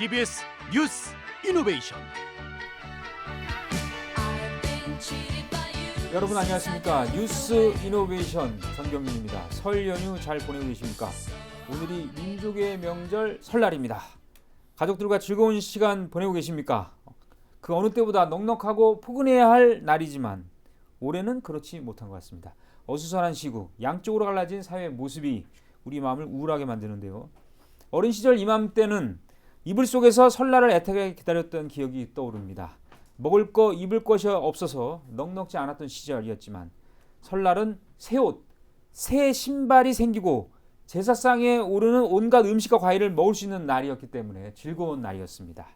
TBS 뉴스 이노베이션. 여러분 안녕하십니까. 뉴스 이노베이션 전경민입니다. 설 연휴 잘 보내고 계십니까? 오늘이 민족의 명절 설날입니다. 가족들과 즐거운 시간 보내고 계십니까? 그 어느 때보다 넉넉하고 포근해야 할 날이지만 올해는 그렇지 못한 것 같습니다. 어수선한 시국, 양쪽으로 갈라진 사회의 모습이 우리 마음을 우울하게 만드는데요. 어린 시절 이맘때는 이불 속에서 설날을 애타게 기다렸던 기억이 떠오릅니다. 먹을 거 입을 것이 없어서 넉넉지 않았던 시절이었지만 설날은 새 옷, 새 신발이 생기고 제사상에 오르는 온갖 음식과 과일을 먹을 수 있는 날이었기 때문에 즐거운 날이었습니다.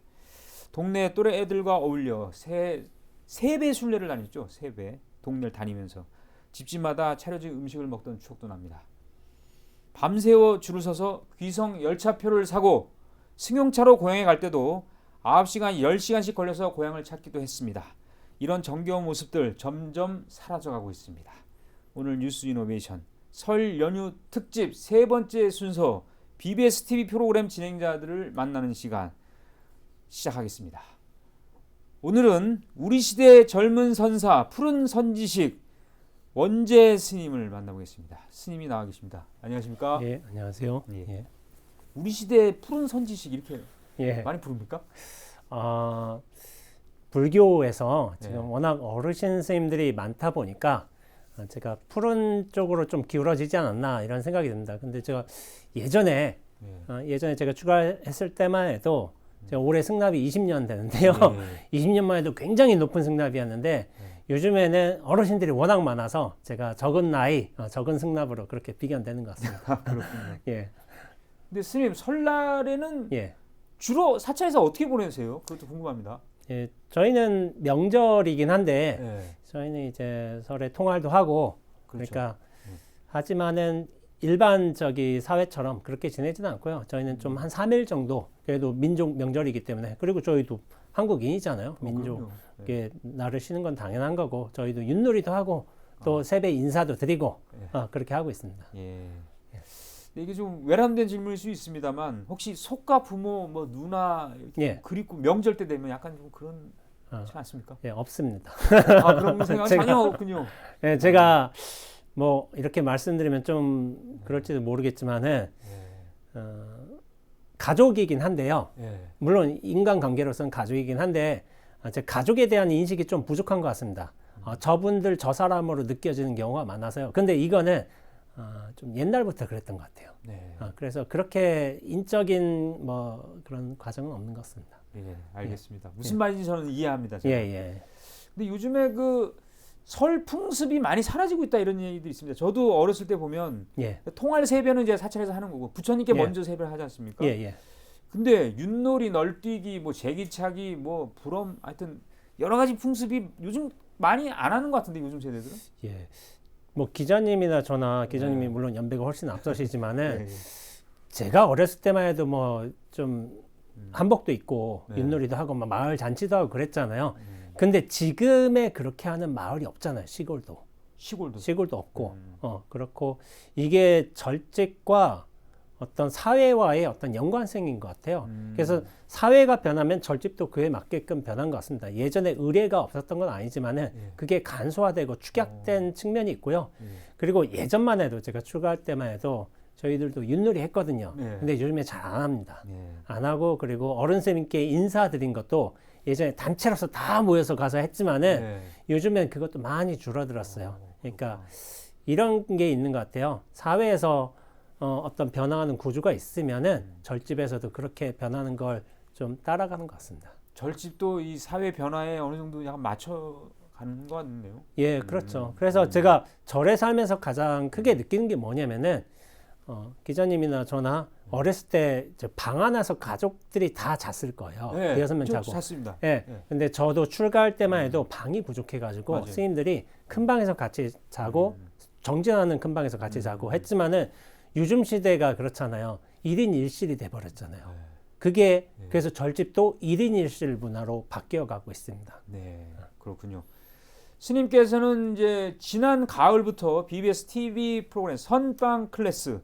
동네 또래 애들과 어울려 세배 순례를 다녔죠. 세배 동네를 다니면서 집집마다 차려진 음식을 먹던 추억도 납니다. 밤새워 줄을 서서 귀성 열차표를 사고 승용차로 고향에 갈 때도 9시간, 10시간씩 걸려서 고향을 찾기도 했습니다. 이런 정겨운 모습들 점점 사라져가고 있습니다. 오늘 뉴스 이노베이션 설 연휴 특집 세 번째 순서 BBS TV 프로그램 진행자들을 만나는 시간 시작하겠습니다. 오늘은 우리 시대의 젊은 선사, 푸른 선지식 원재 스님을 만나보겠습니다. 스님이 나와 계십니다. 안녕하십니까? 예, 안녕하세요. 예. 예. 우리 시대의 푸른 선지식 이렇게 예. 많이 부릅니까? 불교에서 지금 예. 워낙 어르신 스님들이 많다 보니까 제가 푸른 쪽으로 좀 기울어지지 않았나 이런 생각이 듭니다. 근데 제가 예전에 제가 출가했을 때만 해도 제가 올해 승납이 20년 되는데요. 20년만 해도 굉장히 높은 승납이었는데 요즘에는 어르신들이 워낙 많아서 제가 적은 나이, 적은 승납으로 그렇게 비견되는 것 같습니다. 그렇군요. 예. 근데 스님 설날에는 예. 주로 사찰에서 어떻게 보내세요? 그것도 궁금합니다. 예, 저희는 명절이긴 한데 예. 저희는 이제 설에 통활도 하고 그렇죠. 그러니까 하지만은 일반적인 사회처럼 그렇게 지내지는 않고요. 저희는 좀 한 3일 정도 그래도 민족 명절이기 때문에 그리고 저희도 한국인이잖아요. 민족의 날을 쉬는 건 당연한 거고 저희도 윷놀이도 하고 또 세배 인사도 드리고 그렇게 하고 있습니다. 예. 근데 이게 좀 외람된 질문일 수 있습니다만 혹시 속가 부모 뭐 누나 이렇게 그립고 명절 때 되면 약간 좀 그런 그렇지 않습니까? 예, 없습니다. 그런 생각 전혀 없군요. 예, 제가 뭐 이렇게 말씀드리면 좀 그럴지도 모르겠지만은 가족이긴 한데요. 물론 인간관계로서는 가족이긴 한데 제 가족에 대한 인식이 좀 부족한 것 같습니다. 저분들 저 사람으로 느껴지는 경우가 많아서요. 근데 이거는 좀 옛날부터 그랬던 것 같아요. 그래서 그렇게 인적인 뭐 그런 과정은 없는 것 같습니다. 예, 알겠습니다. 무슨 말인지 저는 이해합니다. 예. 근데 요즘에 그 설 풍습이 많이 사라지고 있다 이런 얘기들이 있습니다. 저도 어렸을 때 보면 통할 세배는 이제 사찰에서 하는 거고 부처님께 먼저 세배를 하지 않습니까? 근데 윷놀이, 널뛰기, 뭐 제기차기, 뭐 부럼, 하여튼 여러 가지 풍습이 요즘 많이 안 하는 것 같은데 요즘 세대들은? 예. 뭐 기자님이나 저나 기자님이 물론 연배가 훨씬 앞서시지만은 제가 어렸을 때만 해도 뭐 좀 한복도 입고 윷놀이도 하고 막 마을 잔치도 하고 그랬잖아요. 근데 지금에 그렇게 하는 마을이 없잖아요. 시골도 없고 그렇고 이게 절집과 어떤 사회와의 어떤 연관성인 것 같아요. 그래서 사회가 변하면 절집도 그에 맞게끔 변한 것 같습니다. 예전에 의례가 없었던 건 아니지만은 그게 간소화되고 축약된 측면이 있고요. 그리고 예전만 해도 제가 출가할 때만 해도 저희들도 윷놀이 했거든요. 근데 요즘에 잘 안 합니다. 안 하고 그리고 어른 스님께 인사드린 것도 예전에 단체로서 다 모여서 가서 했지만은 요즘엔 그것도 많이 줄어들었어요. 그러니까 이런 게 있는 것 같아요. 사회에서 어떤 변화하는 구조가 있으면은 절집에서도 그렇게 변하는 걸 좀 따라가는 것 같습니다. 절집도 이 사회 변화에 어느 정도 약간 맞춰가는 것 같네요. 예, 그렇죠. 그래서 제가 절에 살면서 가장 크게 느끼는 게 뭐냐면은 기자님이나 저나 어렸을 때 방 안에서 가족들이 다 잤을 거예요. 대여섯 명 자고. 잤습니다. 근데 저도 출가할 때만 해도 방이 부족해가지고 스님들이 큰 방에서 같이 자고 정진하는 큰 방에서 같이 자고 했지만은 요즘 시대가 그렇잖아요. 1인 1실이 돼버렸잖아요. 그게 그래서 절집도 1인 1실 문화로 바뀌어가고 있습니다. 네, 그렇군요. 스님께서는 이제 지난 가을부터 BBS TV 프로그램 선빵 클래스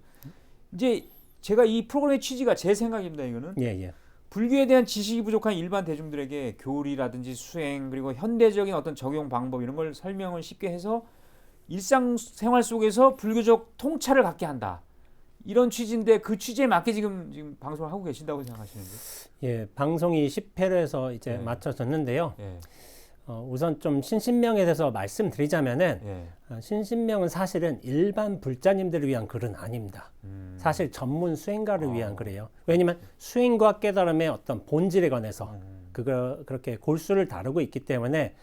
이제 제가 이 프로그램의 취지가 제 생각입니다. 이거는 불교에 대한 지식이 부족한 일반 대중들에게 교리라든지 수행 그리고 현대적인 어떤 적용 방법 이런 걸 설명을 쉽게 해서 일상생활 속에서 불교적 통찰을 갖게 한다. 이런 취지인데 그 취지에 맞게 지금 방송을 하고 계신다고 생각하시는데? 예, 방송이 10회로 해서 이제 예. 맞춰졌는데요. 예. 우선 좀 신신명에 대해서 말씀드리자면은 예. 신신명은 사실은 일반 불자님들을 위한 글은 아닙니다. 사실 전문 수행가를 위한 글이에요. 왜냐하면 수행과 깨달음의 어떤 본질에 관해서 그렇게 골수를 다루고 있기 때문에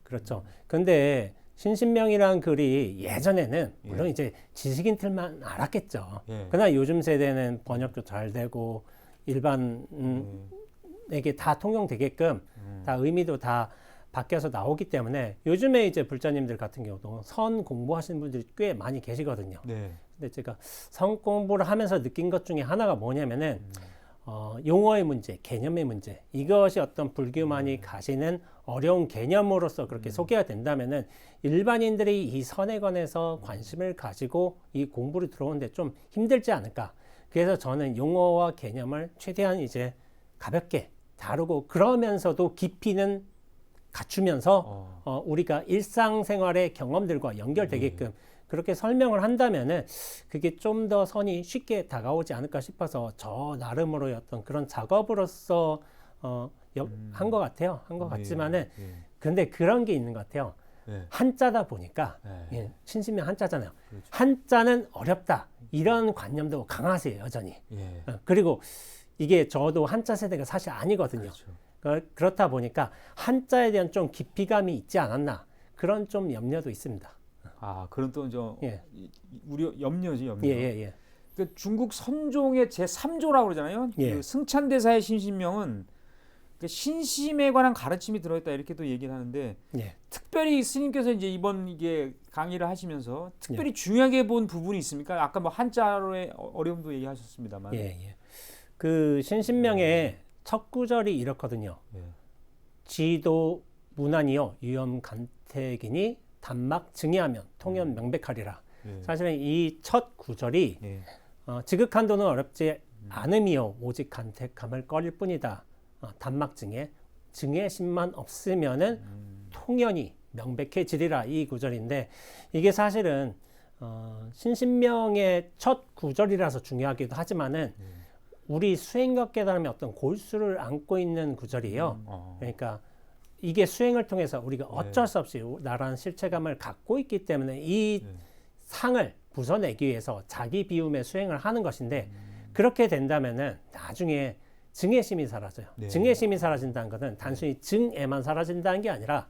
그렇죠. 근데 신신명이란 글이 예전에는 물론 이제 지식인들만 알았겠죠. 예. 그러나 요즘 세대는 번역도 잘 되고 일반에게 다 통용되게끔 다 의미도 다 바뀌어서 나오기 때문에 요즘에 이제 불자님들 같은 경우도 선 공부하시는 분들이 꽤 많이 계시거든요. 네. 근데 제가 선 공부를 하면서 느낀 것 중에 하나가 뭐냐면은 용어의 문제, 개념의 문제, 이것이 어떤 불교만이 가지는 어려운 개념으로서 그렇게 소개가 된다면은 일반인들이 이 선에 관해서 관심을 가지고 이 공부를 들어오는데 좀 힘들지 않을까. 그래서 저는 용어와 개념을 최대한 이제 가볍게 다루고 그러면서도 깊이는 갖추면서 우리가 일상생활의 경험들과 연결되게끔 그렇게 설명을 한다면은 그게 좀 더 선이 쉽게 다가오지 않을까 싶어서 저 나름으로의 어떤 그런 작업으로서 한 것 같아요. 한 것 같지만은 근데 그런 게 있는 것 같아요. 한자다 보니까 신신명 한자잖아요. 그렇죠. 한자는 어렵다 이런 관념도 강하세요 여전히. 그리고 이게 저도 한자 세대가 사실 아니거든요. 그렇죠. 그렇다 보니까 한자에 대한 좀 깊이감이 있지 않았나 그런 좀 염려도 있습니다. 아, 그런 또 우려 염려지 염려. 그 중국 선종의 제 3조라고 그러잖아요. 그 승찬대사의 신신명은 그 신심에 관한 가르침이 들어있다 이렇게 또 얘기를 하는데 특별히 스님께서 이제 이번 이게 강의를 하시면서 특별히 중요하게 본 부분이 있습니까? 아까 뭐 한자로의 어려움도 얘기하셨습니다만. 그 신신명의 첫 구절이 이렇거든요. 지도 무난이요 유염 간택이니 단막 증의하면 통연 명백하리라. 사실은 이 첫 구절이 지극한도는 어렵지 않음이요 오직 간택함을 꺼릴 뿐이다. 단막 증의심만 없으면은 통연이 명백해지리라 이 구절인데 이게 사실은 신신명의 첫 구절이라서 중요하기도 하지만은 우리 수행과 깨달음의 어떤 골수를 안고 있는 구절이에요. 그러니까 이게 수행을 통해서 우리가 어쩔 수 없이 나라는 실체감을 갖고 있기 때문에 이 상을 부숴내기 위해서 자기 비움의 수행을 하는 것인데 그렇게 된다면은 나중에 증애심이 사라져요. 증애심이 사라진다는 것은 단순히 증애만 사라진다는 게 아니라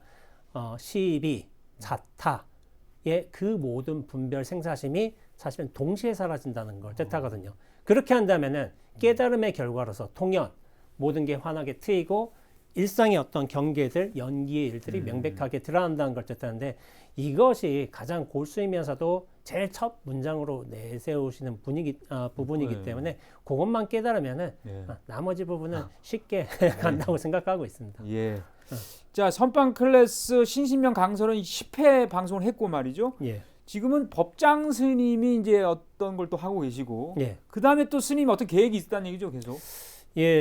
시비, 자타의 그 모든 분별 생사심이 사실은 동시에 사라진다는 걸 뜻하거든요. 그렇게 한다면은 깨달음의 결과로서 통연 모든 게 환하게 트이고 일상의 어떤 경계들, 연기의 일들이 명백하게 드러난다는 걸 뜻하는데 이것이 가장 골수이면서도 제일 첫 문장으로 내세우시는 부분이기 때문에 그것만 깨달으면은 나머지 부분은 쉽게 간다고 생각하고 있습니다. 자, 선방 클래스 신신명 강설은 10회 방송을 했고 말이죠. 지금은 법장 스님이 이제 어떤 걸 또 하고 계시고 그 다음에 또 스님이 어떤 계획이 있다는 얘기죠, 계속.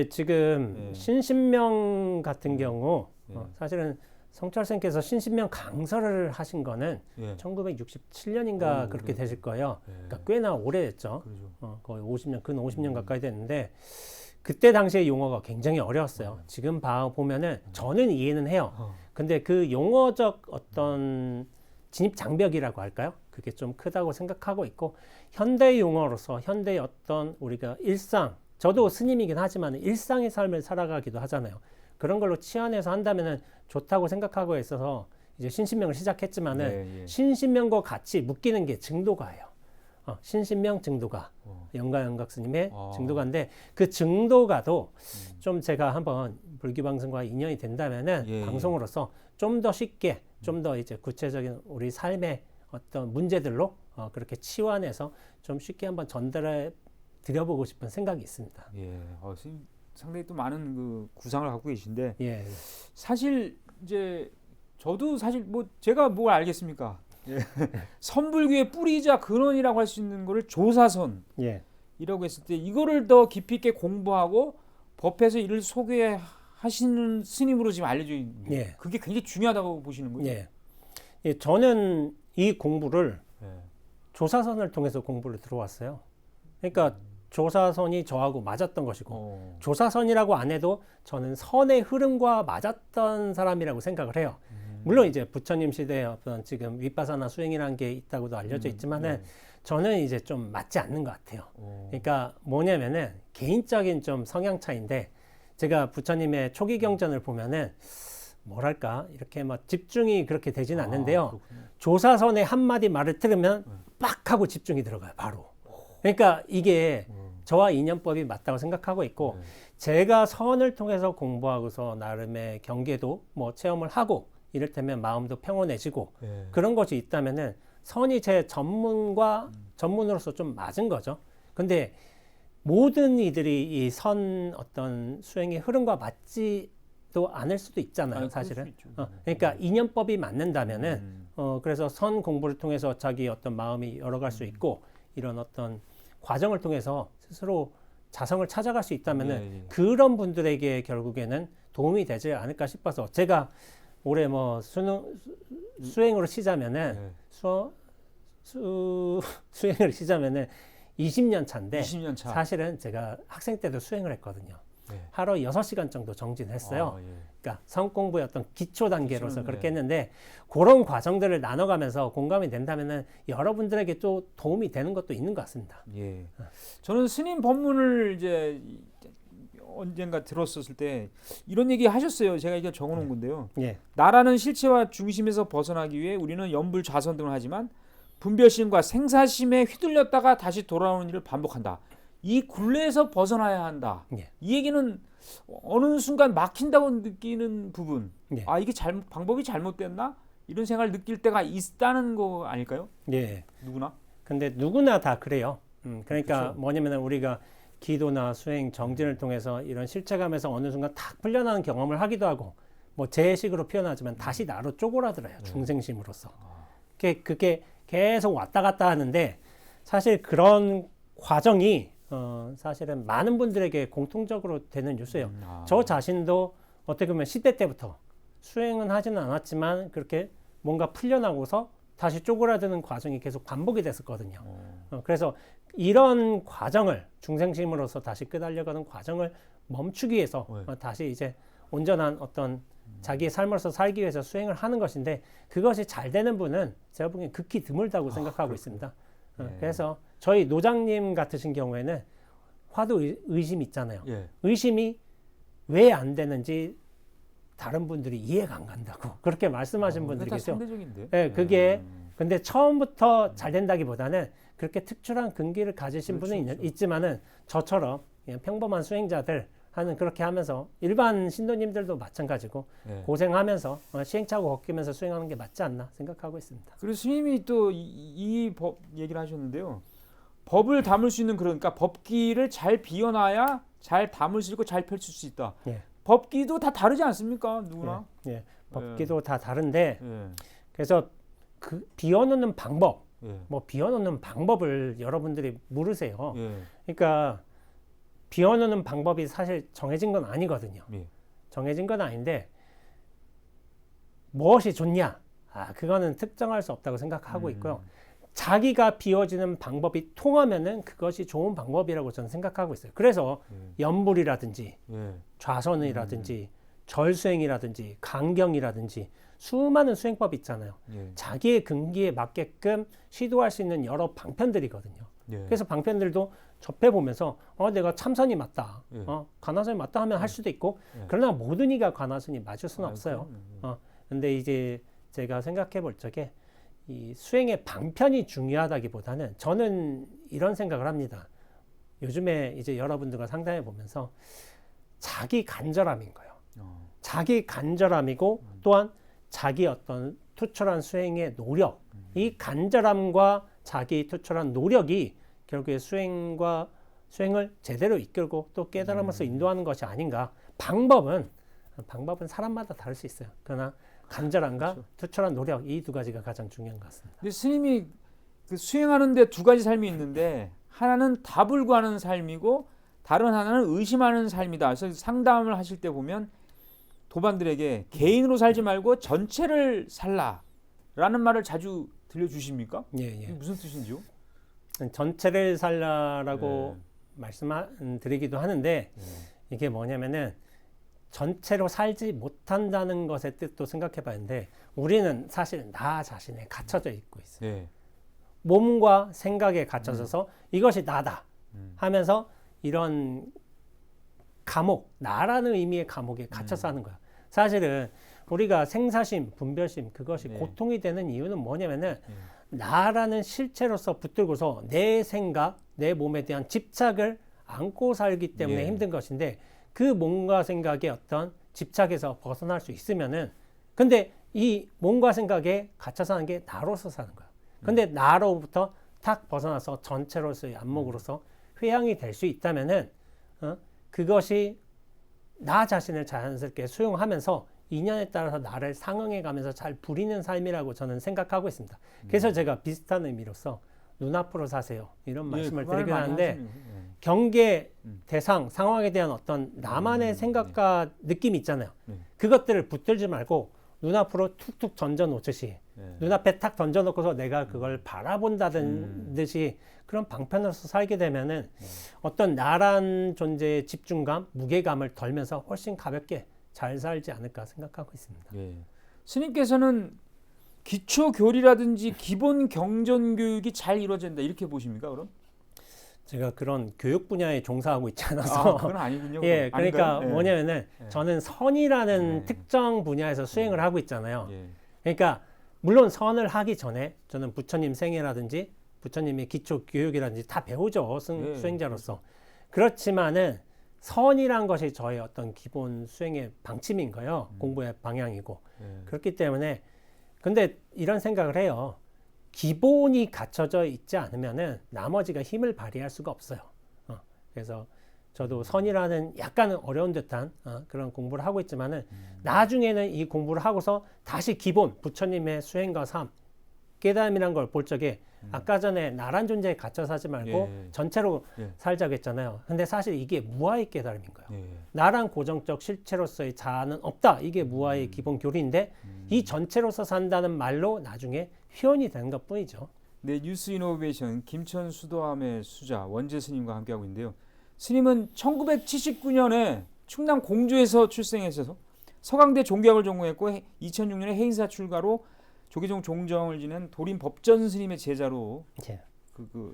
지금 신신명 같은 경우 사실은 성철생께서 신신명 강설을 하신 거는 1967년인가 그렇게 되실 거예요. 그러니까 꽤나 오래됐죠. 거의 50년, 근 50년 가까이 됐는데 그때 당시의 용어가 굉장히 어려웠어요. 지금 보면은 저는 이해는 해요. 근데 그 용어적 어떤 진입 장벽이라고 할까요? 그게 좀 크다고 생각하고 있고 현대 용어로서 현대의 어떤 우리가 일상 저도 스님이긴 하지만 일상의 삶을 살아가기도 하잖아요. 그런 걸로 치환해서 한다면은 좋다고 생각하고 있어서 이제 신신명을 시작했지만은 신신명과 같이 묶이는 게 증도가예요. 신신명 증도가 영가영각 스님의 증도가인데 그 증도가도 좀 제가 한번 불교방송과 인연이 된다면은 방송으로서 좀 더 쉽게 좀 더 이제 구체적인 우리 삶의 어떤 문제들로 그렇게 치환해서 좀 쉽게 한번 전달해 드려보고 싶은 생각이 있습니다. 스님 상당히 또 많은 그 구상을 갖고 계신데 사실 이제 저도 사실 뭐 제가 뭘 알겠습니까? 선불교의 뿌리이자 근원이라고 할 수 있는 거를 조사선이라고 했을 때 이거를 더 깊이 있게 공부하고 법에서 이를 소개하시는 스님으로 지금 알려져 있는 예. 그게 굉장히 중요하다고 보시는 거예요? 예. 예, 저는 이 공부를 예. 조사선을 통해서 공부를 들어왔어요. 그러니까 조사선이 저하고 맞았던 것이고 조사선이라고 안 해도 저는 선의 흐름과 맞았던 사람이라고 생각을 해요. 물론 이제 부처님 시대에 어떤 지금 윗바사나 수행이라는 게 있다고도 알려져 있지만은 저는 이제 좀 맞지 않는 것 같아요. 그러니까 뭐냐면은 개인적인 좀 성향 차이인데 제가 부처님의 초기 경전을 보면은 뭐랄까 이렇게 막 집중이 그렇게 되지는 않는데요. 조사선의 한마디 말을 들으면 빡 하고 집중이 들어가요, 바로. 그러니까 이게 저와 인연법이 맞다고 생각하고 있고 제가 선을 통해서 공부하고서 나름의 경계도 뭐 체험을 하고 이를테면 마음도 평온해지고 그런 것이 있다면은 선이 제 전문으로서 좀 맞은 거죠. 근데 모든 이들이 이 선 어떤 수행의 흐름과 맞지도 않을 수도 있잖아요, 사실은. 그러니까 인연법이 맞는다면은 그래서 선 공부를 통해서 자기 어떤 마음이 열어갈 수 있고 이런 어떤 과정을 통해서 스스로 자성을 찾아갈 수 있다면은 그런 분들에게 결국에는 도움이 되지 않을까 싶어서 제가 올해 뭐 수행으로 치자면은 수행을 치자면은 20년 차인데 20년 차. 사실은 제가 학생 때도 수행을 했거든요. 하루 6시간 정도 정진했어요. 그러니까 성공부의 어떤 기초 단계로서 그렇게 했는데 그런 과정들을 나눠가면서 공감이 된다면은 여러분들에게 또 도움이 되는 것도 있는 것 같습니다. 예. 저는 스님 법문을 이제 언젠가 들었었을 때 이런 얘기 하셨어요. 제가 이거 적어놓은 건데요. 예. 나라는 실체와 중심에서 벗어나기 위해 우리는 염불 좌선 등을 하지만 분별심과 생사심에 휘둘렸다가 다시 돌아오는 일을 반복한다. 이 굴레에서 벗어나야 한다. 예. 이 얘기는 어느 순간 막힌다고 느끼는 부분. 예. 아, 이게 방법이 잘못됐나? 이런 생각을 느낄 때가 있다는 거 아닐까요? 예. 누구나? 근데 누구나 다 그래요. 그러니까 그렇죠. 뭐냐면 우리가 기도나 수행, 정진을 통해서 이런 실체감에서 어느 순간 탁 풀려나는 경험을 하기도 하고 뭐 제 식으로 표현하지만 다시 나로 쪼그라들어요. 중생심으로서. 그게 계속 왔다 갔다 하는데 사실 그런 과정이 사실은 많은 분들에게 공통적으로 되는 뉴스예요. 저 자신도 어떻게 보면 10대 때부터 수행은 하지는 않았지만 그렇게 뭔가 풀려나고서 다시 쪼그라드는 과정이 계속 반복이 됐었거든요. 그래서 이런 과정을 중생심으로서 다시 끄달려가는 과정을 멈추기 위해서 다시 이제 온전한 어떤 자기의 삶으로서 살기 위해서 수행을 하는 것인데 그것이 잘 되는 분은 제가 보기엔 극히 드물다고 생각하고 있습니다. 그래서 저희 노장님 같으신 경우에는 화두 의심이 있잖아요. 의심이 왜 안 되는지 다른 분들이 이해가 안 간다고 그렇게 말씀하신 분들이 계세요. 상대적인데. 네, 그게 근데 처음부터 잘 된다기보다는 그렇게 특출한 근기를 가지신 분은 있지만은 저처럼 그냥 평범한 수행자들 하는 그렇게 하면서 일반 신도님들도 마찬가지고 고생하면서 시행착오 겪으면서 수행하는 게 맞지 않나 생각하고 있습니다. 그리고 스님이 또 이 법 얘기를 하셨는데요. 법을 담을 수 있는 그러니까 법기를 잘 비워놔야 잘 담을 수 있고 잘 펼칠 수 있다. 법기도 다 다르지 않습니까? 누구나. 법기도 다 다른데 그래서 그 비워놓는 방법, 뭐 비워놓는 방법을 여러분들이 물으세요. 그러니까 비워놓는 방법이 사실 정해진 건 아니거든요. 정해진 건 아닌데 무엇이 좋냐? 그거는 특정할 수 없다고 생각하고 있고요. 자기가 비워지는 방법이 통하면은 그것이 좋은 방법이라고 저는 생각하고 있어요. 그래서 염불이라든지 좌선이라든지 절수행이라든지 강경이라든지 수많은 수행법이 있잖아요. 자기의 근기에 맞게끔 시도할 수 있는 여러 방편들이거든요. 그래서 방편들도 접해보면서 내가 참선이 맞다, 관화선이 맞다 하면 할 수도 있고 그러나 모든 이가 관화선이 맞을 수는 없어요. 근데 이제 제가 생각해 볼 적에 이 수행의 방편이 중요하다기보다는 저는 이런 생각을 합니다. 요즘에 이제 여러분들과 상담해 보면서 자기 간절함인 거예요. 자기 간절함이고 또한 자기 어떤 투철한 수행의 노력, 이 간절함과 자기 투철한 노력이 결국에 수행을 제대로 이끌고 또 깨달음으로써 인도하는 것이 아닌가. 방법은 사람마다 다를 수 있어요. 그러나 간절함과 투철한 노력, 이 두 가지가 가장 중요한 것 같습니다. 근데 스님이 그 수행하는데 두 가지 삶이 있는데 하나는 답을 구하는 삶이고 다른 하나는 의심하는 삶이다. 그래서 상담을 하실 때 보면 도반들에게 개인으로 살지 말고 전체를 살라라는 말을 자주 들려주십니까? 예, 이게 예. 무슨 뜻인지요? 전체를 살라라고 말씀드리기도 하는데 이게 뭐냐면은 전체로 살지 못한다는 것의 뜻도 생각해 봐야 하는데 우리는 사실 나 자신에 갇혀져 있고 있어요. 네. 몸과 생각에 갇혀져서 이것이 나다 하면서 이런 감옥, 나라는 의미의 감옥에 갇혀서 하는 거야. 사실은 우리가 생사심, 분별심 그것이 네. 고통이 되는 이유는 뭐냐면은 나라는 실체로서 붙들고서 내 생각, 내 몸에 대한 집착을 안고 살기 때문에 예. 힘든 것인데 그 몸과 생각의 어떤 집착에서 벗어날 수 있으면은 근데 이 몸과 생각에 갇혀 사는 게 나로서 사는 거야. 근데 나로부터 탁 벗어나서 전체로서의 안목으로서 회양이 될 수 있다면은 그것이 나 자신을 자연스럽게 수용하면서 인연에 따라서 나를 상응해 가면서 잘 부리는 삶이라고 저는 생각하고 있습니다. 그래서 제가 비슷한 의미로서 눈앞으로 사세요 이런 말씀을 그 말을 드리긴 많이 하는데 하시네요. 경계, 대상, 상황에 대한 어떤 나만의 생각과 느낌이 있잖아요. 네. 그것들을 붙들지 말고 눈앞으로 툭툭 던져놓듯이 네. 눈앞에 탁 던져놓고서 내가 그걸 바라본다는 듯이 그런 방편으로서 살게 되면은 어떤 나란 존재의 집중감, 무게감을 덜면서 훨씬 가볍게 잘 살지 않을까 생각하고 있습니다. 예. 스님께서는 기초 교리라든지 기본 경전 교육이 잘 이루어진다 이렇게 보십니까? 그럼? 제가 그런 교육 분야에 종사하고 있지 않아서 그건 아니군요. 예, 그럼. 그러니까 아닌가요? 예. 뭐냐면은 저는 선이라는 예. 특정 분야에서 수행을 하고 있잖아요. 예. 그러니까 물론 선을 하기 전에 저는 부처님 생애라든지 부처님의 기초 교육이라든지 다 배우죠. 예. 수행자로서. 그렇지만은 선이란 것이 저의 어떤 기본 수행의 방침인 거예요. 공부의 방향이고. 예. 그렇기 때문에 근데 이런 생각을 해요. 기본이 갖춰져 있지 않으면은 나머지가 힘을 발휘할 수가 없어요. 그래서 저도 선이라는 약간은 어려운 듯한 그런 공부를 하고 있지만은 나중에는 이 공부를 하고서 다시 기본 부처님의 수행과 삶 깨달음이란 걸 볼 적에 아까 전에 나란 존재에 갇혀 사지 말고 예. 전체로 예. 살자고 했잖아요. 근데 사실 이게 무아의 깨달음인 거예요. 예. 나란 고정적 실체로서의 자아는 없다. 이게 무아의 기본 교리인데 이 전체로서 산다는 말로 나중에 표현이 되는 것뿐이죠. 네, 뉴스 이노베이션 김천 수도함의 수자 원재 스님과 함께하고 있는데요. 스님은 1979년에 충남 공주에서 출생해서 서강대 종교학을 전공했고 2006년에 해인사 출가로 조계종 종정을 지낸 도림 법전 스님의 제자로 예.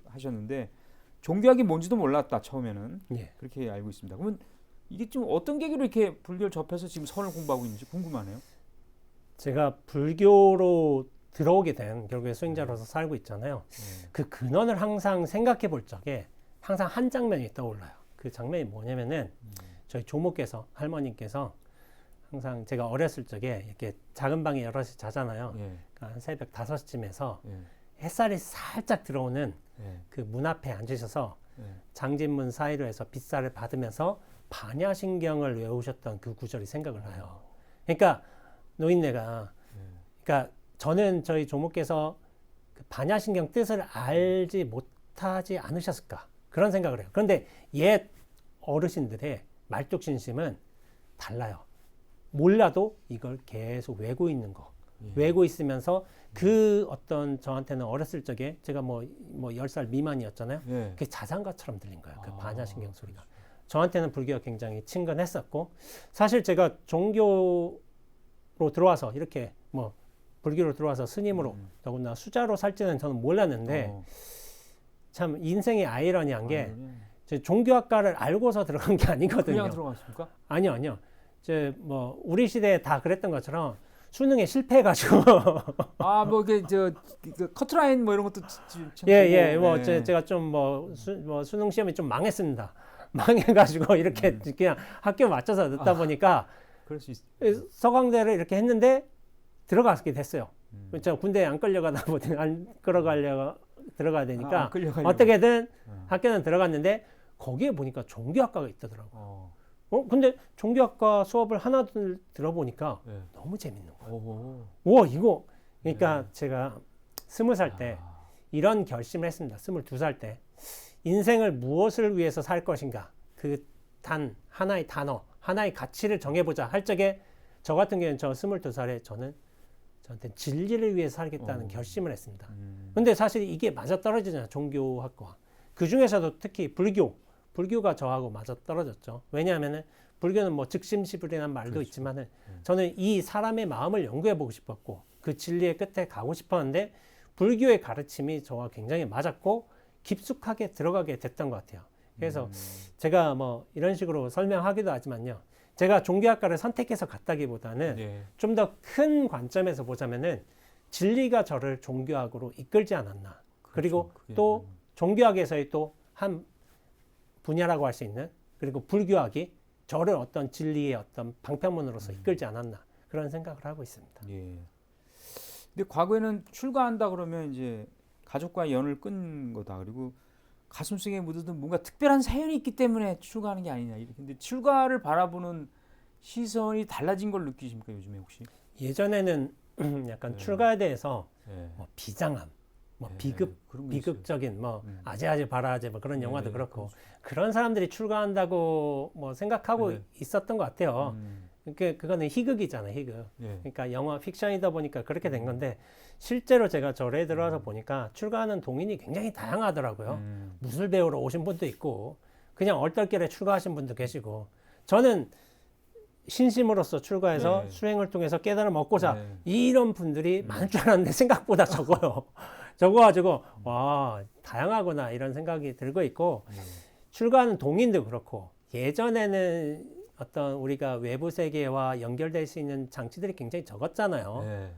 하셨는데 종교학이 뭔지도 몰랐다 처음에는 예. 그렇게 알고 있습니다. 그러면 이게 좀 어떤 계기로 이렇게 불교를 접해서 지금 선을 공부하고 있는지 궁금하네요. 제가 불교로 들어오게 된 결국에 수행자로서 살고 있잖아요. 그 근원을 항상 생각해 볼 적에 항상 한 장면이 떠올라요. 그 장면이 뭐냐면은 저희 조모께서 할머님께서 항상 제가 어렸을 적에 이렇게 작은 방에 여럿이 자잖아요. 예. 그러니까 한 새벽 5시쯤에서 예. 햇살이 살짝 들어오는 예. 그 문 앞에 앉으셔서 예. 장진문 사이로 해서 빗살을 받으면서 반야신경을 외우셨던 그 구절이 생각을 나요. 그러니까 노인네가 그러니까 저는 저희 조모께서 그 반야신경 뜻을 알지 못하지 않으셨을까 그런 생각을 해요. 그런데 옛 어르신들의 말뚝심심은 달라요. 몰라도 이걸 계속 외고 있는 거. 외고 있으면서 그 어떤 저한테는 어렸을 적에 제가 뭐 10살 미만이었잖아요. 예. 그게 자장가처럼 들린 거예요. 그 반야신경 소리가. 저한테는 불교가 굉장히 친근했었고 사실 제가 종교로 들어와서 이렇게 뭐 불교로 들어와서 스님으로 더군다나 수자로 살지는 저는 몰랐는데 참 인생의 아이러니한 게 제 종교학과를 알고서 들어간 게 아니거든요. 그냥 들어갔습니까? 아니요. 제 뭐 우리 시대에 다 그랬던 것처럼 수능에 실패해가지고 뭐 이게 그 커트라인 뭐 이런 것도 예. 뭐 제가 좀 뭐 수능 시험이 좀 망했습니다. 망해가지고 이렇게 그냥 학교 맞춰서 듣다 보니까 그럴 수 있. 서강대를 이렇게 했는데 들어가게 됐어요. 제가 군대에 안 끌려가다 보니 안 끌어가려고 들어가야 되니까 어떻게든 학교는 들어갔는데 거기에 보니까 종교학과가 있더라고요. 근데 종교학과 수업을 하나 들어보니까 너무 재밌는 거예요. 와 이거 그러니까 제가 20살 때 이런 결심을 했습니다. 22살 때 인생을 무엇을 위해서 살 것인가 그 단 하나의 단어, 하나의 가치를 정해보자 할 적에 저 같은 경우는 저 22살에 저한테 진리를 위해 살겠다는 결심을 했습니다. 근데 사실 이게 맞아떨어지잖아요. 종교학과. 그 중에서도 특히 불교가 저하고 맞아떨어졌죠. 왜냐하면은 불교는 뭐 즉심시불이라는 말도 그렇죠. 있지만은 저는 이 사람의 마음을 연구해보고 싶었고 그 진리의 끝에 가고 싶었는데 불교의 가르침이 저와 굉장히 맞았고 깊숙하게 들어가게 됐던 것 같아요. 그래서 제가 뭐 이런 식으로 설명하기도 하지만요. 제가 종교학과를 선택해서 갔다기보다는 네. 좀 더 큰 관점에서 보자면은 진리가 저를 종교학으로 이끌지 않았나. 그리고 그게, 또 종교학에서의 또 한 분야라고 할 수 있는 그리고 불교학이 저를 어떤 진리의 어떤 방편문으로서 이끌지 않았나. 그런 생각을 하고 있습니다. 예. 근데 과거에는 출가한다 그러면 이제 가족과 연을 끈 거다. 그리고 가슴속에 묻어둔 뭔가 특별한 사연이 있기 때문에 출가하는 게 아니냐. 근데 출가를 바라보는 시선이 달라진 걸 느끼십니까 요즘에 혹시? 예전에는 약간 네. 출가에 대해서 예. 뭐 비장함, 뭐 예, 그런 거 비극적인 뭐 음. 아재아재 바라아재 뭐 그런 네, 영화도 그렇고 그렇죠. 그런 사람들이 출가한다고 뭐 생각하고 네. 있었던 것 같아요. 그거는 희극이잖아요, 희극. 예. 그러니까 영화 픽션이다 보니까 그렇게 된 건데 실제로 제가 절에 들어와서 보니까 출가하는 동인이 굉장히 다양하더라고요. 무술 배우러 오신 분도 있고 그냥 얼떨결에 출가하신 분도 계시고 저는 신심으로서 출가해서 네. 수행을 통해서 깨달음 얻고자 네. 이런 분들이 많을 줄 알았는데 생각보다 적어요. 적어가지고 와 다양하구나 이런 생각이 들고 있고 출가하는 동인도 그렇고 예전에는 어떤 우리가 외부 세계와 연결될 수 있는 장치들이 굉장히 적었잖아요. 예.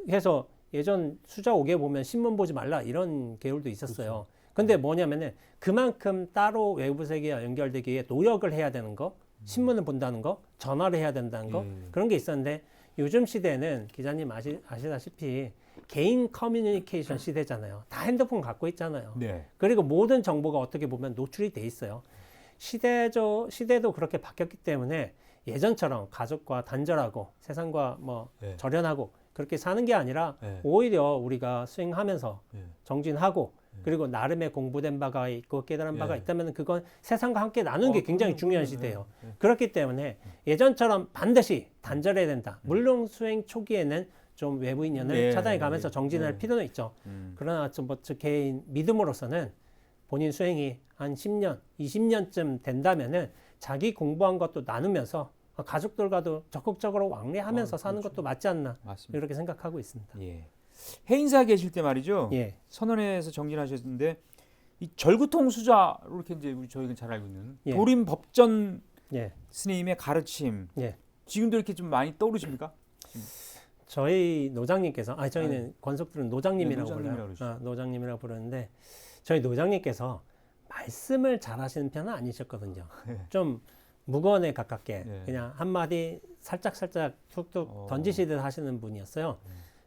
그래서 예전 수자 5개 보면 신문 보지 말라 이런 계율도 있었어요. 근데 뭐냐면은 그만큼 따로 외부 세계와 연결되기 위해 노력을 해야 되는 거, 신문을 본다는 거, 전화를 해야 된다는 거 그런 게 있었는데 요즘 시대는 기자님 아시다시피 개인 커뮤니케이션 시대잖아요. 다 핸드폰 갖고 있잖아요. 네. 그리고 모든 정보가 어떻게 보면 노출이 돼 있어요. 시대도 그렇게 바뀌었기 때문에 예전처럼 가족과 단절하고 세상과 뭐 네. 절연하고 그렇게 사는 게 아니라 네. 오히려 우리가 수행하면서 네. 정진하고 그리고 나름의 공부된 바가 있고 깨달은 바가 예. 있다면 그건 세상과 함께 나누는 게 굉장히 중요한 시대예요. 예. 그렇기 때문에 예전처럼 반드시 단절해야 된다. 물론 수행 초기에는 좀 외부인 연을 예, 차단해 가면서 예, 정진할 예. 필요는 있죠. 그러나 저 개인 믿음으로서는 본인 수행이 한 10년, 20년쯤 된다면은 자기 공부한 것도 나누면서 가족들과도 적극적으로 왕래하면서 사는 것도 맞지 않나 맞습니다. 이렇게 생각하고 있습니다. 예. 해인사 계실 때 말이죠. 예, 선원에서 정진하셨는데 이 절구통 수자로 이렇게 이제 저희가 잘 알고 있는 예. 도림 법전 예, 스님의 가르침 예. 지금도 이렇게 좀 많이 떠오르십니까? 저희 노장님께서 저희는 권속들은 노장님이라고 네, 노장님이라고 불러요. 그러시죠. 노장님이라고 부르는데 저희 노장님께서 말씀을 잘하시는 편은 아니셨거든요. 좀 무거원에 가깝게 네. 그냥 한마디 살짝 툭툭 던지시듯 하시는 분이었어요.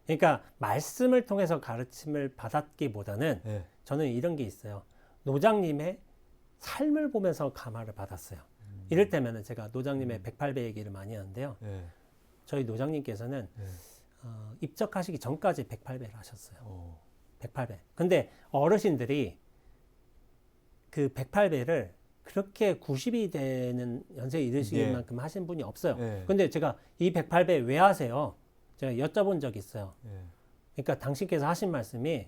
그러니까 말씀을 통해서 가르침을 받았기보다는 예. 저는 이런 게 있어요. 노장님의 삶을 보면서 감화를 받았어요. 이를테면 제가 노장님의 108배 얘기를 많이 하는데요. 예. 저희 노장님께서는 입적하시기 전까지 108배를 하셨어요. 108배. 근데 어르신들이 그 108배를 그렇게 90이 되는 연세에 이르시길 예. 만큼 하신 분이 없어요. 예. 근데 제가 이 108배 왜 하세요? 제가 여쭤본 적이 있어요. 예. 그러니까 당신께서 하신 말씀이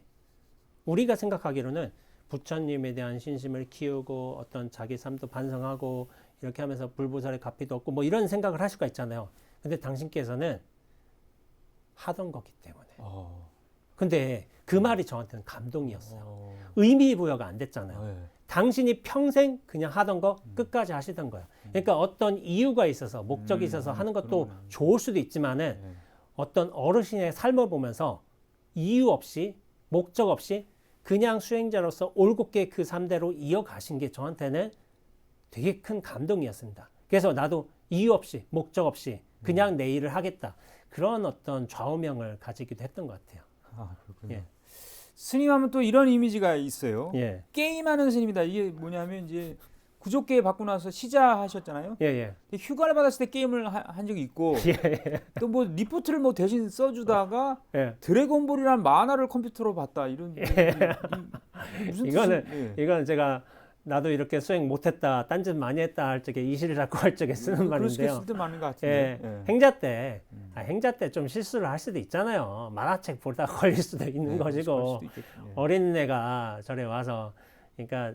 우리가 생각하기로는 부처님에 대한 신심을 키우고 어떤 자기 삶도 반성하고 이렇게 하면서 불보살의 가피도 얻고 뭐 이런 생각을 할 수가 있잖아요. 근데 당신께서는 하던 거기 때문에. 근데 그 말이 저한테는 감동이었어요. 의미 부여가 안 됐잖아요. 예. 당신이 평생 그냥 하던 거 끝까지 하시던 거예요. 그러니까 어떤 이유가 있어서 목적이 있어서 하는 것도 좋을 수도 있지만은 어떤 어르신의 삶을 보면서 이유 없이 목적 없이 그냥 수행자로서 올곧게 그 삶대로 이어가신 게 저한테는 되게 큰 감동이었습니다. 그래서 나도 이유 없이 목적 없이 그냥 내 일을 하겠다. 그런 어떤 좌우명을 가지기도 했던 것 같아요. 그렇군요. 예. 스님하면 또 이런 이미지가 있어요. 예, 게임하는 스님이다. 이게 뭐냐면 이제 구족계 받고 나서 시자하셨잖아요. 예, 예. 근데 휴가를 받았을 때 게임을 한 적이 있고 또 뭐 리포트를 뭐 대신 써주다가 예. 드래곤볼이라는 만화를 컴퓨터로 봤다 이런 무슨 이거는 뜻이- 예. 이건 제가 나도 이렇게 수행 못했다, 딴짓 많이 했다 할 적에 이시를 자꾸 할 적에 쓰는 그럴 수 말인데요. 있을 때 많은 것 같은데. 예, 행자 때 좀 실수를 할 수도 있잖아요. 만화책 보다 걸릴 수도 있는 것이고 어린 애가 절에 와서 그러니까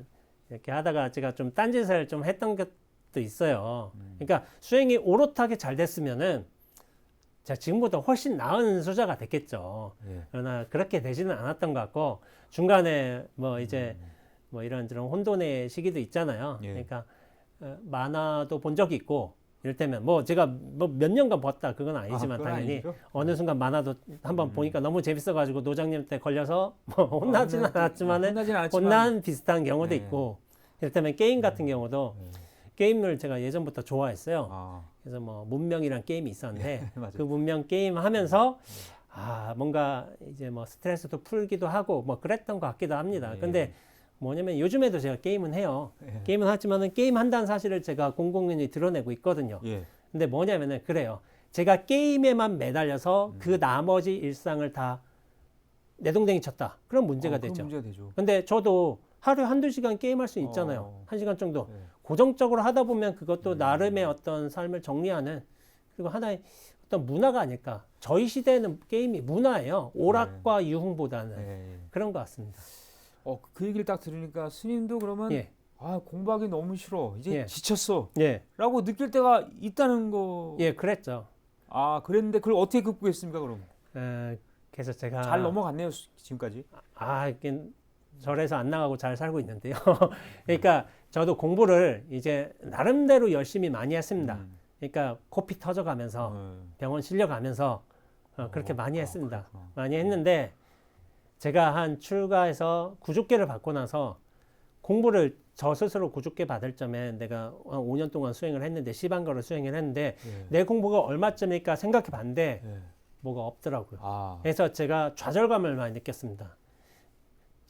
이렇게 하다가 제가 좀 딴짓을 좀 했던 것도 있어요. 그러니까 수행이 오롯하게 잘 됐으면은 제가 지금보다 훨씬 나은 수자가 됐겠죠. 예. 그러나 그렇게 되지는 않았던 것 같고 중간에 뭐 이제 뭐 이런저런 혼돈의 시기도 있잖아요. 예. 그러니까 만화도 본 적이 있고 이를테면 뭐 제가 뭐 몇 년간 봤다 그건 아니지만 그건 당연히 아니죠? 어느 순간 만화도 한번 보니까 너무 재밌어가지고 노장님한테 걸려서 뭐 혼나지는 않았지만은 혼나진 않았지만 혼난 비슷한 경우도 예. 있고 이를테면 게임 같은 경우도 게임을 제가 예전부터 좋아했어요. 아, 그래서 뭐 문명이란 게임이 있었는데 맞아요. 그 문명 게임 하면서 뭔가 이제 뭐 스트레스도 풀기도 하고 뭐 그랬던 것 같기도 합니다. 예. 근데 뭐냐면 요즘에도 제가 게임은 해요. 예. 게임은 하지만은 게임 한다는 사실을 제가 공공연히 드러내고 있거든요. 예. 근데 뭐냐면은 그래요. 제가 게임에만 매달려서 그 나머지 일상을 다 내동댕이 쳤다. 그럼 문제가 그건 되죠. 문제가 되죠. 근데 저도 하루에 한두 시간 게임할 수 있잖아요. 1시간 정도. 예. 고정적으로 하다 보면 그것도 나름의 어떤 삶을 정리하는 그리고 하나의 어떤 문화가 아닐까. 저희 시대에는 게임이 문화예요. 오락과 유흥보다는 예. 그런 것 같습니다. 그 얘기를 딱 들으니까 스님도 그러면 예. 공부하기 너무 싫어. 이제 예. 지쳤어. 예, 라고 느낄 때가 있다는 거. 예, 그랬죠. 그랬는데 그걸 어떻게 극복했습니까, 그럼? 그래서 제가 잘 넘어갔네요, 지금까지. 이게 절에서 안 나가고 잘 살고 있는데요. 그러니까 저도 공부를 이제 나름대로 열심히 많이 했습니다. 그러니까 코피 터져가면서 병원 실려가면서 그렇게 많이 했습니다. 그렇구나. 많이 했는데 제가 한 출가해서 구족계를 받고 나서 공부를 저 스스로 구족계 받을 점에 내가 한 5년 동안 수행을 했는데 시반거를 수행을 했는데 예. 내 공부가 얼마쯤일까 생각해 봤는데 예. 뭐가 없더라고요. 아, 그래서 제가 좌절감을 많이 느꼈습니다.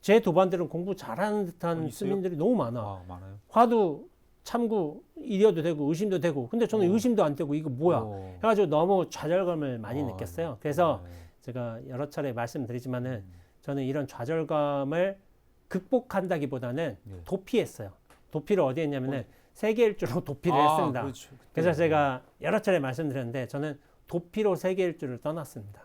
제 도반들은 공부 잘하는 듯한 있어요? 스님들이 너무 많아. 많아요. 화두, 참구, 이려도 되고 의심도 되고 근데 저는 의심도 안 되고 이거 뭐야 해가지고 너무 좌절감을 많이 느꼈어요. 그래서 제가 여러 차례 말씀드리지만은 저는 이런 좌절감을 극복한다기보다는 예. 도피했어요. 도피를 어디 했냐면은 세계 일주로 도피를 했습니다. 그렇죠. 그래서 제가 여러 차례 말씀드렸는데 저는 도피로 세계 일주를 떠났습니다.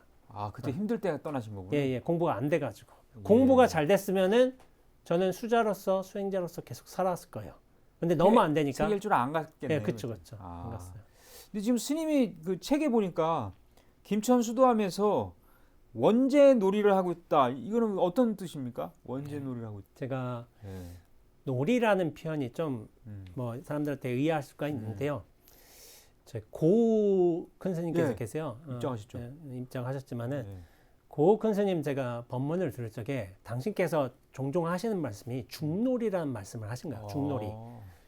그때 힘들 때 떠나신 거군요. 예, 공부가 안 돼가지고 예. 공부가 잘 됐으면은 저는 수자로서 수행자로서 계속 살아왔을 거예요. 근데 너무 안 되니까 세계일 줄 안 갔겠네요. 예, 그렇죠. 안 갔어요. 근데 지금 스님이 그 책에 보니까 김천 수도함에서 원제 놀이를 하고 있다. 이거는 어떤 뜻입니까? 원제 놀이를 하고 있다. 제가 예. 놀이라는 표현이 좀 뭐 사람들한테 의아할 수가 있는데요. 고 큰 스님께서 예, 계세요. 입장하셨죠. 입장하셨지만은 예. 고 큰 스님 제가 법문을 들을 적에 당신께서 종종 하시는 말씀이 중놀이라는 말씀을 하신 거예요. 중놀이.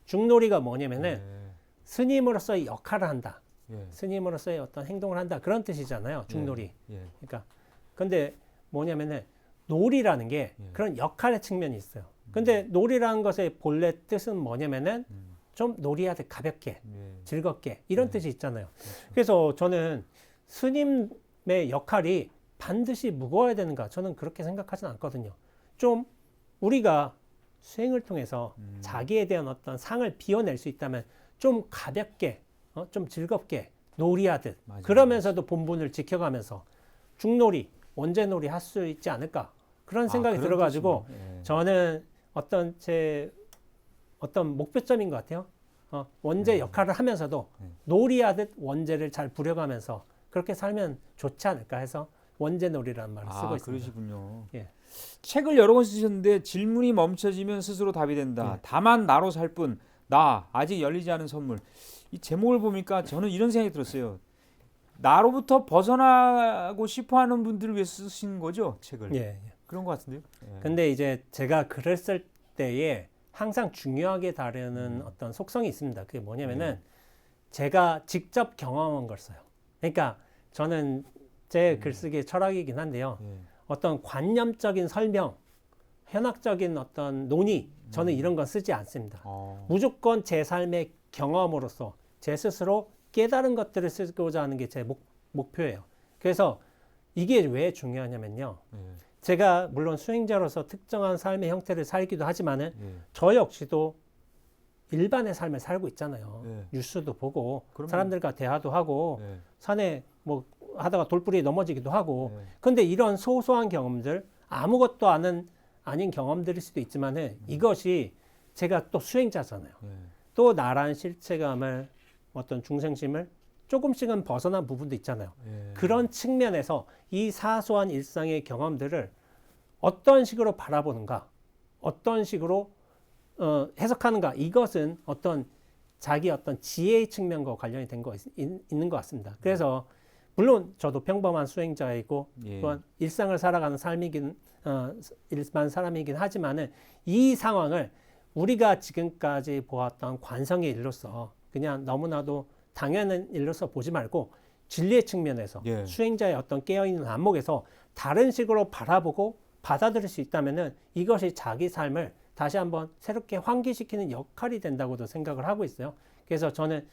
중놀이가 뭐냐면은 예. 스님으로서의 역할을 한다. 예. 스님으로서의 어떤 행동을 한다. 그런 뜻이잖아요. 중놀이. 예. 그러니까 근데 뭐냐면은 놀이라는 게 예. 그런 역할의 측면이 있어요. 근데 놀이라는 것의 본래 뜻은 뭐냐면은 좀 놀이하듯 가볍게 예. 즐겁게 이런 뜻이 있잖아요. 그래서 저는 스님의 역할이 반드시 무거워야 되는가 저는 그렇게 생각하진 않거든요. 좀 우리가 수행을 통해서 자기에 대한 어떤 상을 비워낼 수 있다면 좀 가볍게 좀 즐겁게 놀이하듯 맞아요. 그러면서도 본분을 지켜가면서 중놀이 원제놀이 할 수 있지 않을까 그런 생각이 그런 들어가지고 뜻이군요. 예. 저는 어떤 제 어떤 목표점인 것 같아요. 원제 역할을 하면서도 놀이하듯 원제를 잘 부려가면서 그렇게 살면 좋지 않을까 해서 원제놀이라는 말을 쓰고 있습니다. 그러시군요. 예. 책을 여러 권 쓰셨는데 질문이 멈춰지면 스스로 답이 된다. 다만 나로 살 뿐. 나 아직 열리지 않은 선물. 이 제목을 보니까 저는 이런 생각이 들었어요. 나로부터 벗어나고 싶어하는 분들을 위해 쓰신 거죠, 책을. 예. 그런 것 같은데요. 예. 근데 이제 제가 글을 쓸 때에 항상 중요하게 다루는 어떤 속성이 있습니다. 그게 뭐냐면은 제가 직접 경험한 걸 써요. 그러니까 저는 제 글쓰기의 철학이긴 한데요. 예. 어떤 관념적인 설명, 현학적인 어떤 논의, 저는 이런 건 쓰지 않습니다. 무조건 제 삶의 경험으로서 제 스스로 깨달은 것들을 쓰고자 하는 게 제 목표예요. 그래서 이게 왜 중요하냐면요. 예. 제가 물론 수행자로서 특정한 삶의 형태를 살기도 하지만은 예. 저 역시도 일반의 삶을 살고 있잖아요. 예. 뉴스도 보고 그럼요. 사람들과 대화도 하고 예. 산에 뭐 하다가 돌부리에 넘어지기도 하고. 예. 근데 이런 소소한 경험들 아무것도 아닌 경험들일 수도 있지만은 이것이 제가 또 수행자잖아요. 예. 또 나란 실체감을 어떤 중생심을 조금씩은 벗어난 부분도 있잖아요. 예. 그런 측면에서 이 사소한 일상의 경험들을 어떤 식으로 바라보는가, 어떤 식으로 해석하는가, 이것은 자기 어떤 지혜의 측면과 관련이 된 거 있는 것 같습니다. 그래서 물론 저도 평범한 수행자이고 예. 또한 일상을 살아가는 일반 사람이긴 하지만은 이 상황을 우리가 지금까지 보았던 관성의 일로서 그냥 너무나도 당연한 일로서 보지 말고 진리의 측면에서 예. 수행자의 어떤 깨어있는 안목에서 다른 식으로 바라보고 받아들일 수 있다면은 이것이 자기 삶을 다시 한번 새롭게 환기시키는 역할이 된다고도 생각을 하고 있어요. 그래서 저는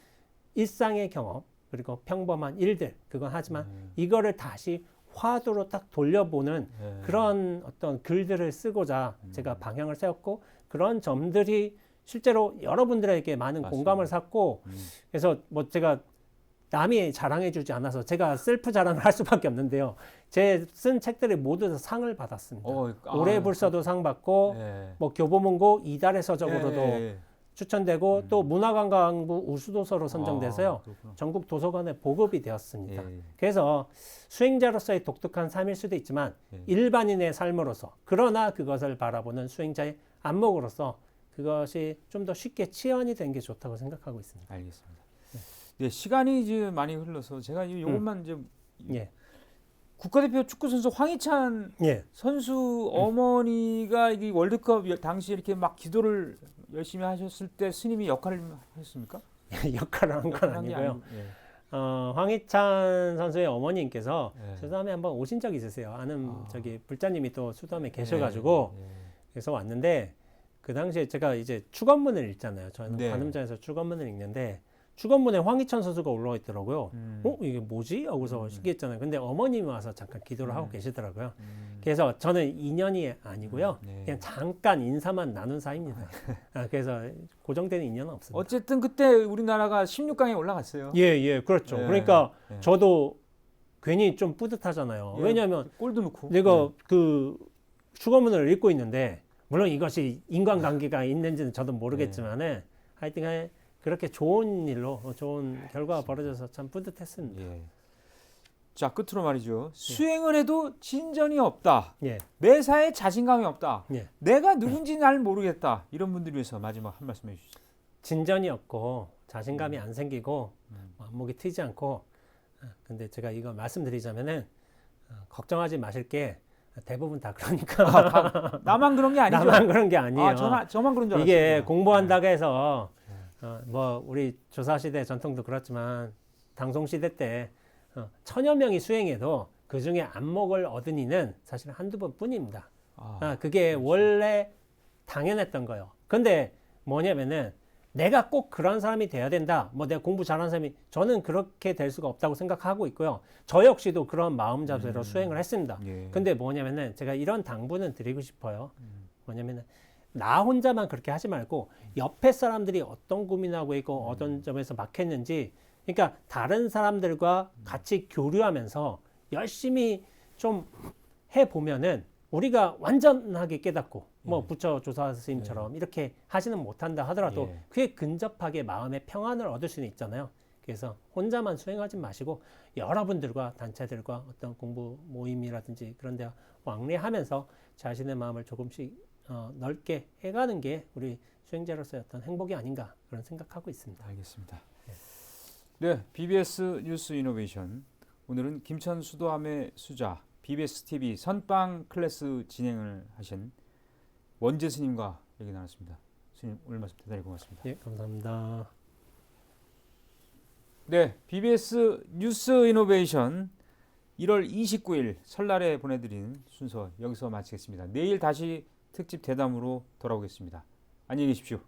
일상의 경험 그리고 평범한 일들 그건 하지만 이거를 다시 화두로 딱 돌려보는 예. 그런 어떤 글들을 쓰고자 제가 방향을 세웠고 그런 점들이 실제로 여러분들에게 많은 맞습니다. 공감을 샀고 그래서 뭐 제가 남이 자랑해주지 않아서 제가 셀프 자랑을 할 수밖에 없는데요. 제 쓴 책들이 모두 다 상을 받았습니다. 올해불서도 상 받고 예. 뭐 교보문고 이달의 서적으로도 예. 추천되고 또 문화관광부 우수도서로 선정돼서요. 그렇구나. 전국 도서관에 보급이 되었습니다. 예. 그래서 수행자로서의 독특한 삶일 수도 있지만 예. 일반인의 삶으로서 그러나 그것을 바라보는 수행자의 안목으로서 그것이 좀 더 쉽게 치환이 된 게 좋다고 생각하고 있습니다. 알겠습니다. 네, 시간이 이제 많이 흘러서 제가 이것만 이제 예. 국가대표 축구 선수 황희찬 예. 선수 어머니가 이 월드컵 당시 이렇게 막 기도를 열심히 하셨을 때 스님이 역할을 하셨습니까? 역할을 한 건 아니고요. 황희찬 선수의 어머님께서 예. 수담에 한번 오신 적 있으세요. 아는 저기 불자님이 또 수담에 예. 계셔가지고 예. 그래서 왔는데 그 당시에 제가 이제 축원문을 읽잖아요. 저는 네. 관음자에서 축원문을 읽는데 축원문에 황희찬 선수가 올라와 있더라고요. 이게 뭐지? 하고서 신기했잖아요. 근데 어머님이 와서 잠깐 기도를 하고 계시더라고요. 그래서 저는 인연이 아니고요. 네. 그냥 잠깐 인사만 나눈 사이입니다. 그래서 고정되는 인연은 없습니다. 어쨌든 그때 우리나라가 16강에 올라갔어요. 예, 그렇죠. 예. 그러니까 예. 저도 괜히 좀 뿌듯하잖아요. 예. 왜냐하면 골도 넣고. 내가 그 축원문을 읽고 있는데 물론 이것이 인간관계가 있는지는 저도 모르겠지만은 하여튼 그렇게 좋은 일로 좋은 결과가 벌어져서 참 뿌듯했습니다. 예. 자, 끝으로 말이죠. 수행을 해도 진전이 없다. 예. 매사에 자신감이 없다. 예. 내가 누군지 날 모르겠다. 이런 분들 위해서 마지막 한 말씀 해주시죠. 진전이 없고 자신감이 안 생기고 안목이 트이지 않고 근데 제가 이거 말씀드리자면은 걱정하지 마실 게 대부분 다 그러니까 나만 그런 게 아니죠. 나만 그런 게 아니에요. 저만 그런 줄 알았어요. 이게 공부한다고 해서 뭐 우리 조사시대 전통도 그렇지만 당송시대 때 천여 명이 수행해도 그 중에 안목을 얻은 이는 사실 한두 번뿐입니다. 그게 그렇지. 원래 당연했던 거예요. 근데 뭐냐면은 내가 꼭 그런 사람이 돼야 된다. 뭐 내가 공부 잘하는 사람이 저는 그렇게 될 수가 없다고 생각하고 있고요. 저 역시도 그런 마음 자세로 수행을 했습니다. 예. 근데 뭐냐면은 제가 이런 당부는 드리고 싶어요. 뭐냐면은 나 혼자만 그렇게 하지 말고 옆에 사람들이 어떤 고민하고 있고 어떤 점에서 막혔는지 그러니까 다른 사람들과 같이 교류하면서 열심히 좀 해보면은 우리가 완전하게 깨닫고 뭐 부처 조사 스님처럼 이렇게 하지는 못한다 하더라도 예. 그에 근접하게 마음의 평안을 얻을 수는 있잖아요. 그래서 혼자만 수행하지 마시고 여러분들과 단체들과 어떤 공부 모임이라든지 그런 데 왕래하면서 자신의 마음을 조금씩 넓게 해가는 게 우리 수행자로서의 어떤 행복이 아닌가 그런 생각하고 있습니다. 알겠습니다. 네, BBS 뉴스 이노베이션 오늘은 김천 수도함의 수자 BBS TV 선빵 클래스 진행을 하신 원재 스님과 얘기 나눴습니다. 스님 오늘 말씀 대단히 고맙습니다. 예, 감사합니다. 네, BBS 뉴스 이노베이션 1월 29일 설날에 보내드린 순서 여기서 마치겠습니다. 내일 다시 특집 대담으로 돌아오겠습니다. 안녕히 계십시오.